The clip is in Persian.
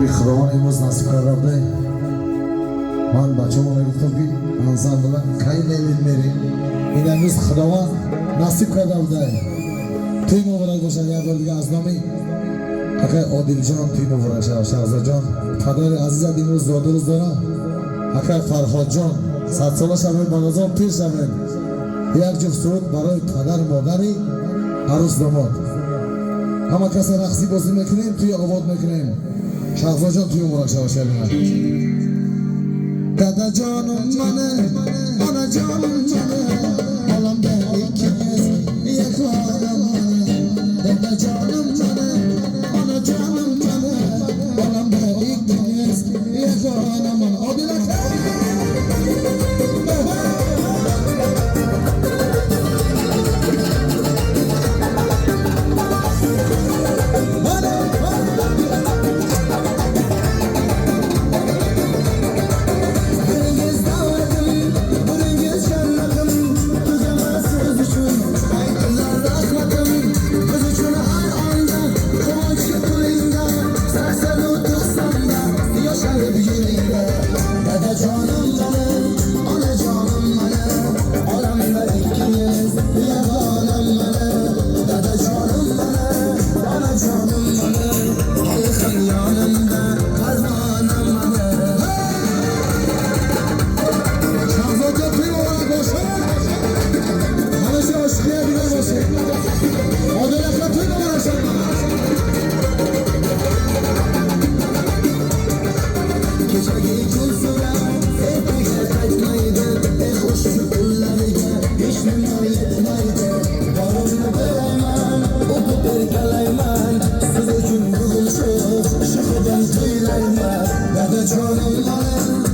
خداوند امروز نصیب کرده بوده. من بچه‌مون گفتم که انسان خیلی میریم. این امروز خداوند نصیب کرده بوده. توی مبارک باشه. یک بار دیگه از نامی آقای عادل جان توی مبارک شه. شهرزاد جان پدر عزیز امروز زاده روز داره. آقای فرهاد جان 100 ساله شوید بانازان پیر شوید. یک جفت سرود برای پدر مادری عروس داماد. همه کسی رقصی بازی میکنیم توی آباد میکنیم. شهرزاد جان توی مبارک شه شهرزاد. دادا جانم منه، آنا جانم منه، عالم ده یکیست، یک عالم منه. دادا جانم منه، آنا جانم منه، عالم ده یکیست، یک عالم منه. Dada canım